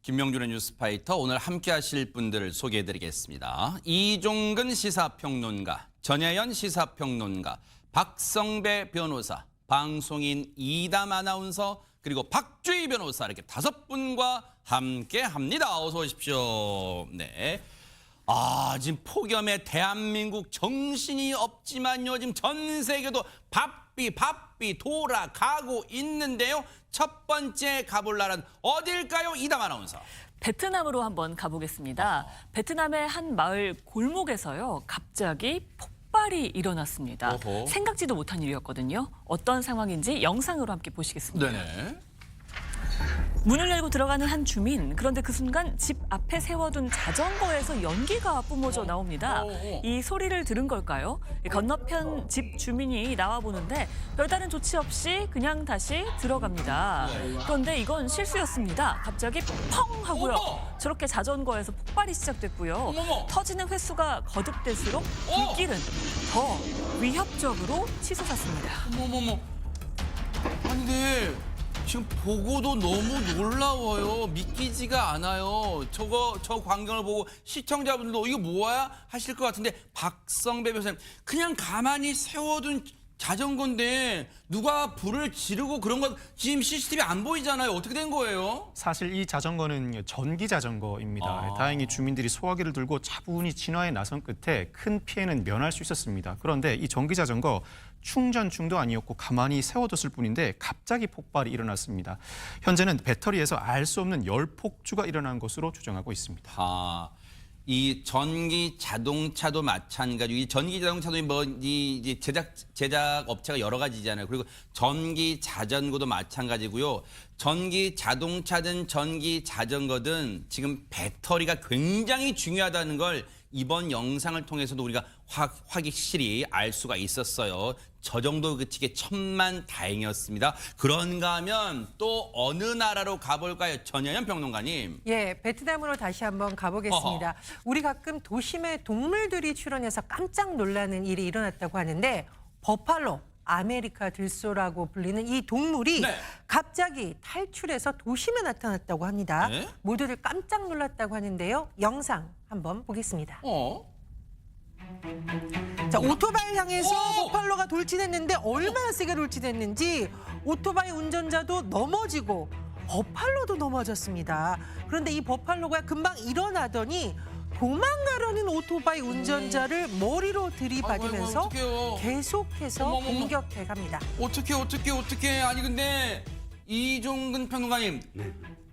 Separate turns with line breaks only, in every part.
김명준의 뉴스파이터 오늘 함께 하실 분들을 소개해드리겠습니다. 이종근 시사평론가, 전혜연 시사평론가, 박성배 변호사, 방송인 이담 아나운서, 그리고 박주희 변호사 이렇게 5분과 함께 합니다. 어서 오십시오. 네. 지금 폭염에 대한민국 정신이 없지만요. 지금 전 세계도 바삐 돌아가고 있는데요. 첫 번째 가볼 나라는 어딜까요? 이담 아나운서.
베트남으로 한번 가보겠습니다. 베트남의 한 마을 골목에서요. 갑자기 폭발이 일어났습니다.
어허.
생각지도 못한 일이었거든요. 어떤 상황인지 영상으로 함께 보시겠습니다.
네네.
문을 열고 들어가는 한 주민. 그런데 그 순간 집 앞에 세워둔 자전거에서 연기가 뿜어져 나옵니다. 이 소리를 들은 걸까요? 건너편 집 주민이 나와보는데 별다른 조치 없이 그냥 다시 들어갑니다. 그런데 이건 실수였습니다. 갑자기 펑 하고요. 저렇게 자전거에서 폭발이 시작됐고요.
어머머.
터지는 횟수가 거듭될수록 불길은 더 위협적으로 치솟았습니다.
어머머머. 아니 근데 지금 보고도 너무 놀라워요. 믿기지가 않아요. 저 광경을 보고 시청자분들도 이거 뭐야 하실 것 같은데, 박성배 변호사님, 그냥 가만히 세워둔 자전거인데 누가 불을 지르고 그런 건 지금 CCTV 안 보이잖아요. 어떻게 된 거예요?
사실 이 자전거는 전기 자전거입니다. 다행히 주민들이 소화기를 들고 차분히 진화에 나선 끝에 큰 피해는 면할 수 있었습니다. 그런데 이 전기 자전거 충전 중도 아니었고 가만히 세워뒀을 뿐인데 갑자기 폭발이 일어났습니다. 현재는 배터리에서 알 수 없는 열폭주가 일어난 것으로 추정하고 있습니다.
이 전기 자동차도 마찬가지고, 이 전기 자동차도 이 제작 업체가 여러 가지잖아요. 그리고 전기 자전거도 마찬가지고요. 전기 자동차든 전기 자전거든 지금 배터리가 굉장히 중요하다는 걸 이번 영상을 통해서도 우리가 확실히 알 수가 있었어요. 저 정도 그치게 천만다행이었습니다. 그런가 하면 또 어느 나라로 가볼까요? 전혜연 평론가님.
예, 베트남으로 다시 한번 가보겠습니다. 우리 가끔 도심에 동물들이 출현해서 깜짝 놀라는 일이 일어났다고 하는데, 버팔로, 아메리카 들소라고 불리는 이 동물이 갑자기 탈출해서 도심에 나타났다고 합니다.
네?
모두들 깜짝 놀랐다고 하는데요. 영상 한번 보겠습니다. 자, 오토바이를 향해서 버팔로가 돌진했는데 얼마나 세게 돌진했는지 오토바이 운전자도 넘어지고 버팔로도 넘어졌습니다. 그런데 이 버팔로가 금방 일어나더니 도망가려는 오토바이 운전자를 머리로 들이받으면서
어떡해요.
계속해서
어머머머.
공격해 갑니다.
어떻게. 아니 근데 이종근 평론가님,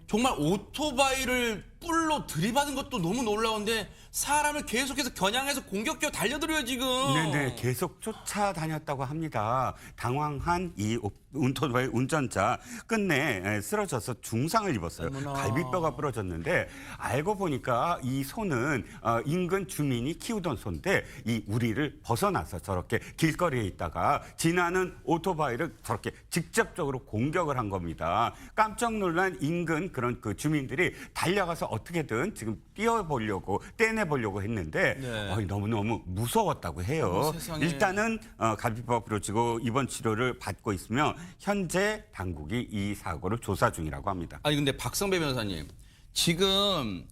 정말 오토바이를 뿔로 들이받은 것도 너무 놀라운데 사람을 계속해서 겨냥해서 공격해서 달려들어요 지금.
네네, 계속 쫓아다녔다고 합니다. 당황한 이 오토바이 운전자 끝내 쓰러져서 중상을 입었어요.
어머나.
갈비뼈가 부러졌는데 알고 보니까 이 소는 인근 주민이 키우던 소인데 이 우리를 벗어나서 저렇게 길거리에 있다가 지나는 오토바이를 저렇게 직접적으로 공격을 한 겁니다. 깜짝 놀란 인근 그런 그 주민들이 달려가서 어떻게든 지금 뛰어보려고 떼내보려고 했는데 너무너무 무서웠다고 해요.
세상에.
일단은 갈비뼈가 부러지고 입원 치료를 받고 있으며 현재 당국이 이 사고를 조사 중이라고 합니다.
아니 근데 박성배 변호사님, 지금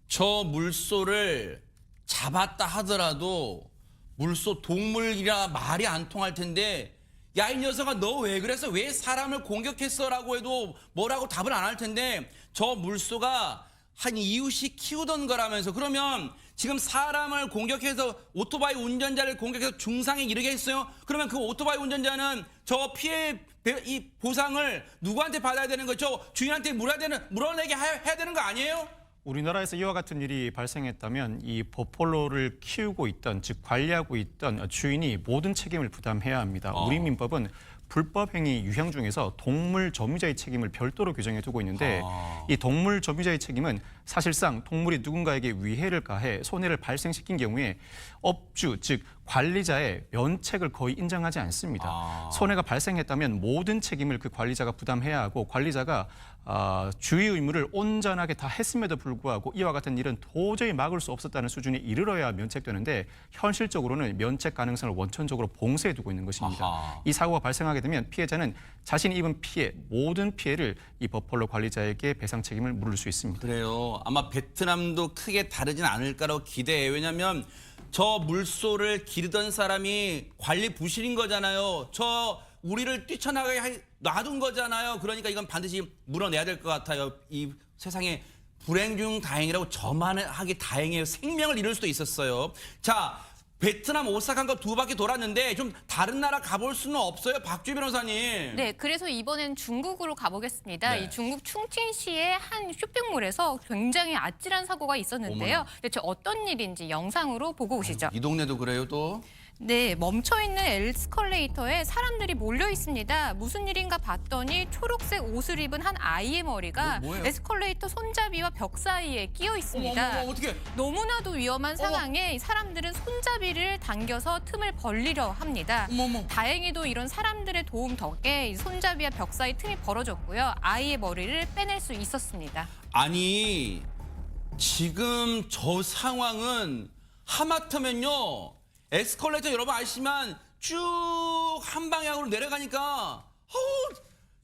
저 물소를 잡았다 하더라도 물소 동물이라 말이 안 통할 텐데, 야 이 녀석아 너 왜 그랬어? 왜 사람을 공격했어라고 해도 뭐라고 답을 안 할 텐데, 저 물소가 한 이웃이 키우던 거라면서, 그러면 지금 사람을 공격해서 오토바이 운전자를 공격해서 중상에 이르게 했어요? 그러면 그 오토바이 운전자는 저 피해 이 보상을 누구한테 받아야 되는 거죠? 주인한테 물어내게 해야 되는 거 아니에요?
우리나라에서 이와 같은 일이 발생했다면 이 버팔로를 키우고 있던, 즉 관리하고 있던 주인이 모든 책임을 부담해야 합니다. 우리 민법은 불법 행위 유형 중에서 동물 점유자의 책임을 별도로 규정해 두고 있는데, 이 동물 점유자의 책임은 사실상 동물이 누군가에게 위해를 가해 손해를 발생시킨 경우에 업주, 즉 관리자의 면책을 거의 인정하지 않습니다. 손해가 발생했다면 모든 책임을 그 관리자가 부담해야 하고, 관리자가 주의 의무를 온전하게 다 했음에도 불구하고 이와 같은 일은 도저히 막을 수 없었다는 수준에 이르러야 면책되는데, 현실적으로는 면책 가능성을 원천적으로 봉쇄해 두고 있는 것입니다. 이 사고가 발생하게 되면 피해자는 자신이 입은 피해, 모든 피해를 이 버펄로 관리자에게 배상 책임을 물을 수 있습니다.
그래요. 아마 베트남도 크게 다르진 않을까라고 기대해요. 왜냐하면 저 물소를 기르던 사람이 관리 부실인 거잖아요. 저 우리를 뛰쳐나가게 놔둔 거잖아요. 그러니까 이건 반드시 물어내야 될 것 같아요. 이 세상에 불행 중 다행이라고 저만 하기 다행이에요. 생명을 잃을 수도 있었어요. 자, 베트남 오사카 거 2바퀴 돌았는데 좀 다른 나라 가볼 수는 없어요, 박주희 변호사님.
네, 그래서 이번엔 중국으로 가보겠습니다.
네.
이 중국 충칭시의 한 쇼핑몰에서 굉장히 아찔한 사고가 있었는데요.
어머나.
대체 어떤 일인지 영상으로 보고 오시죠.
이 동네도 그래요, 또?
네, 멈춰있는 에스컬레이터에 사람들이 몰려 있습니다. 무슨 일인가 봤더니 초록색 옷을 입은 한 아이의 머리가
뭐예요?
에스컬레이터 손잡이와 벽 사이에 끼어 있습니다.
어머, 어떻게?
너무나도 위험한 상황에 사람들은 손잡이를 당겨서 틈을 벌리려 합니다.
어머.
다행히도 이런 사람들의 도움 덕에 이 손잡이와 벽 사이 틈이 벌어졌고요. 아이의 머리를 빼낼 수 있었습니다.
아니, 지금 저 상황은 하마터면요. 에스컬레이터 여러분 아시지만 쭉 한 방향으로 내려가니까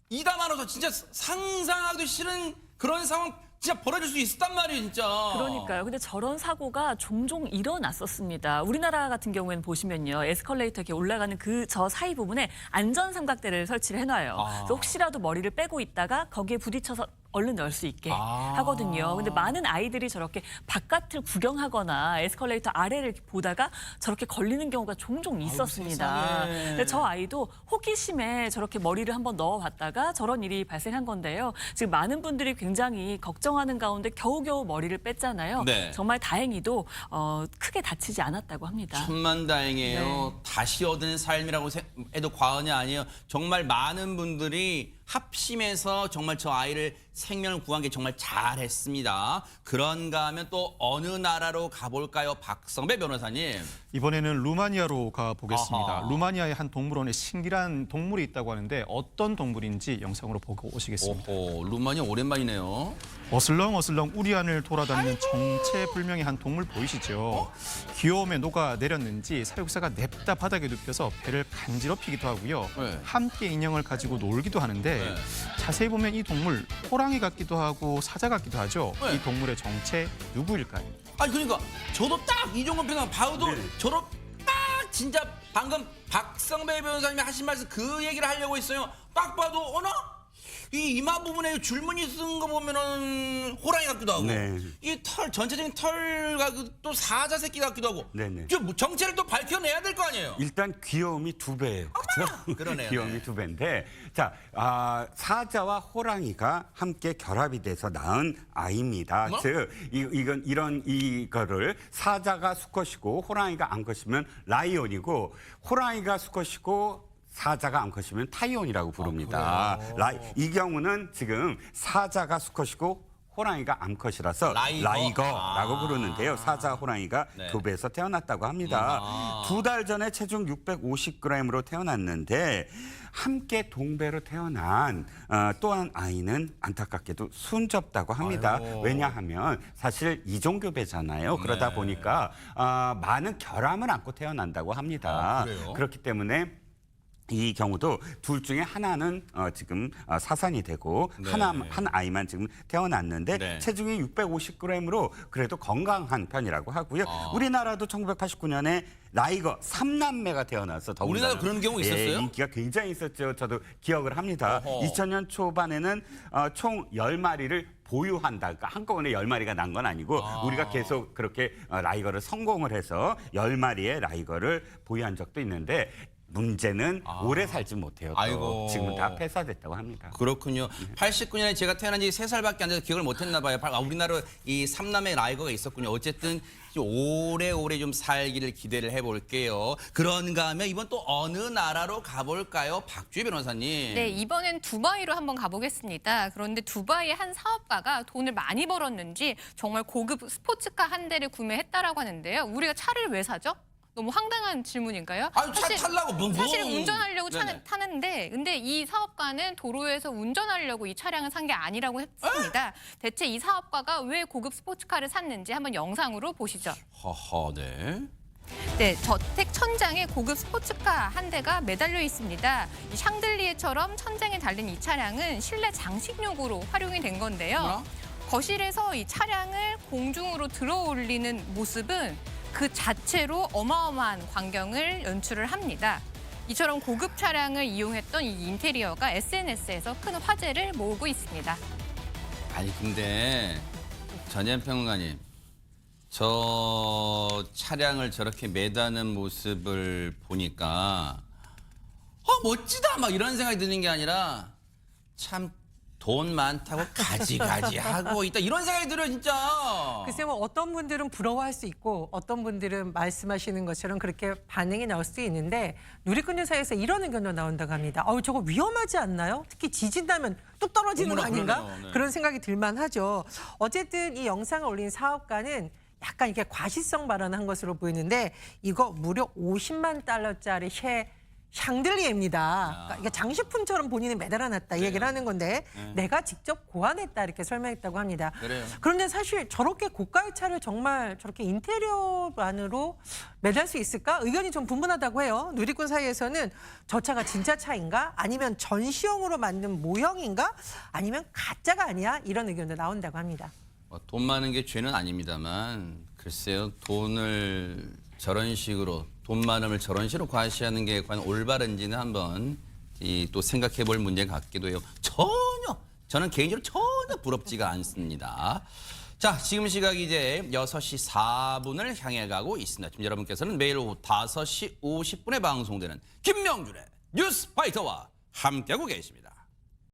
이담하면서 진짜 상상하기도 싫은 그런 상황 진짜 벌어질 수 있었단 말이에요, 진짜.
그러니까요. 근데 저런 사고가 종종 일어났었습니다. 우리나라 같은 경우에는 보시면요. 에스컬레이터 이렇게 올라가는 그 저 사이 부분에 안전 삼각대를 설치를 해놔요. 그래서 혹시라도 머리를 빼고 있다가 거기에 부딪혀서 얼른 넣을 수 있게 하거든요. 근데 많은 아이들이 저렇게 바깥을 구경하거나 에스컬레이터 아래를 보다가 저렇게 걸리는 경우가 종종 있었습니다.
세상에.
근데 저 아이도 호기심에 저렇게 머리를 한번 넣어봤다가 저런 일이 발생한 건데요. 지금 많은 분들이 굉장히 걱정하는 가운데 겨우겨우 머리를 뺐잖아요.
네.
정말 다행히도 크게 다치지 않았다고 합니다.
천만다행이에요.
네.
다시 얻은 삶이라고 해도 과언이 아니에요. 정말 많은 분들이 합심해서 정말 저 아이를 생명을 구한 게 정말 잘했습니다. 그런가 하면 또 어느 나라로 가볼까요? 박성배 변호사님.
이번에는 루마니아로 가보겠습니다.
아하.
루마니아의 한 동물원에 신기한 동물이 있다고 하는데 어떤 동물인지 영상으로 보고 오시겠습니다.
오호, 루마니아 오랜만이네요.
어슬렁어슬렁 우리 안을 돌아다니는 정체불명의 한 동물 보이시죠? 귀여움에 녹아내렸는지 사육사가 냅다 바닥에 눕혀서 배를 간지럽히기도 하고요.
네.
함께 인형을 가지고 놀기도 하는데
네.
자세히 보면 이 동물 호랑이 같기도 하고 사자 같기도 하죠.
네.
이 동물의 정체 누구일까요?
아니 그러니까 저도 딱 이종건 변호사 봐도
네.
저런 딱 진짜 방금 박성배 변호사님이 하신 말씀 그 얘기를 하려고 했어요. 딱 봐도 어나? 이 이마 부분에 줄무늬 쓴 거 보면은 호랑이 같기도 하고
네.
이 털 전체적인 털과 또 사자 새끼 같기도 하고
네네.
좀 정체를 또 밝혀내야 될 거 아니에요.
일단 귀여움이 2배예요. 그렇죠?
그러네요.
귀여움이
네.
2배인데 자, 사자와 호랑이가 함께 결합이 돼서 낳은 아이입니다.
뭐?
즉 이거를 사자가 수컷이고 호랑이가 암컷이면 라이온이고 호랑이가 수컷이고 사자가 암컷이면 타이온이라고 부릅니다. 이 경우는 지금 사자가 수컷이고 호랑이가 암컷이라서 라이거라고 부르는데요. 사자, 호랑이가
네.
교배에서 태어났다고 합니다. 2달 전에 체중 650g으로 태어났는데 함께 동배로 태어난 또 한 아이는 안타깝게도 순접다고 합니다.
아이고.
왜냐하면 사실 이종교배잖아요. 그러다
네.
보니까 많은 결함을 안고 태어난다고 합니다.
그래요?
그렇기 때문에 이 경우도 둘 중에 하나는 지금 사산이 되고
네.
한 아이만 지금 태어났는데
네.
체중이 650g으로 그래도 건강한 편이라고 하고요. 우리나라도 1989년에 라이거 3남매가 태어나서 더군다나
우리나라 그런 경우 있었어요?
인기가 굉장히 있었죠. 저도 기억을 합니다.
어허.
2000년 초반에는 총 10마리를 보유한다. 그러니까 한꺼번에 10마리가 난 건 아니고 우리가 계속 그렇게 라이거를 성공을 해서 10마리의 라이거를 보유한 적도 있는데 문제는 오래 살지 못해요. 또.
아이고.
지금 다 폐사됐다고 합니다.
그렇군요. 89년에 제가 태어난 지 3살밖에 안 돼서 기억을 못했나 봐요. 우리나라 이 삼남의 라이거가 있었군요. 어쨌든 오래오래 좀 살기를 기대를 해볼게요. 그런가 하면 이번 또 어느 나라로 가볼까요? 박주희 변호사님.
네, 이번엔 두바이로 한번 가보겠습니다. 그런데 두바이의 한 사업가가 돈을 많이 벌었는지 정말 고급 스포츠카 한 대를 구매했다라고 하는데요. 우리가 차를 왜 사죠? 너무 황당한 질문인가요?
아니, 차 타려고 뭐.
사실 운전하려고
네네.
타는데 근데 이 사업가는 도로에서 운전하려고 이 차량을 산 게 아니라고 했습니다. 대체 이 사업가가 왜 고급 스포츠카를 샀는지 한번 영상으로 보시죠.
허허, 네.
네, 저택 천장에 고급 스포츠카 한 대가 매달려 있습니다. 이 샹들리에처럼 천장에 달린 이 차량은 실내 장식용으로 활용이 된 건데요.
뭐야?
거실에서 이 차량을 공중으로 들어 올리는 모습은 그 자체로 어마어마한 광경을 연출을 합니다. 이처럼 고급 차량을 이용했던 이 인테리어가 SNS에서 큰 화제를 모으고 있습니다.
아니 근데 전현 평론가님, 저 차량을 저렇게 매다는 모습을 보니까 멋지다 막 이런 생각이 드는 게 아니라 참 돈 많다고 가지가지 하고 있다 이런 생각이 들어요 진짜.
글쎄요, 뭐 어떤 분들은 부러워할 수 있고 어떤 분들은 말씀하시는 것처럼 그렇게 반응이 나올 수도 있는데 누리꾼들 사이에서 이런 의견도 나온다고 합니다. 저거 위험하지 않나요? 특히 지진 나면 뚝 떨어지는 거
어머나,
아닌가?
그러네요. 네.
그런 생각이 들만하죠. 어쨌든 이 영상을 올린 사업가는 약간 이렇게 과시성 발언한 것으로 보이는데 이거 무려 50만 달러짜리 샹들리에입니다. 그러니까 장식품처럼 본인이 매달아놨다 이 얘기를 하는 건데 내가 직접 고안했다 이렇게 설명했다고 합니다.
그래요.
그런데 사실 저렇게 고가의 차를 정말 저렇게 인테리어만으로 매달 수 있을까? 의견이 좀 분분하다고 해요. 누리꾼 사이에서는 저 차가 진짜 차인가? 아니면 전시용으로 만든 모형인가? 아니면 가짜가 아니야? 이런 의견도 나온다고 합니다.
돈 많은 게 죄는 아닙니다만 글쎄요 돈을 저런 식으로 돈 많음을 저런 식으로 과시하는 게 과연 올바른지는 한번 또 생각해 볼 문제 같기도 해요. 저는 개인적으로 전혀 부럽지가 않습니다. 자, 지금 시각이 이제 6시 4분을 향해 가고 있습니다. 지금 여러분께서는 매일 오후 5시 50분에 방송되는 김명준의 뉴스파이터와 함께하고 계십니다.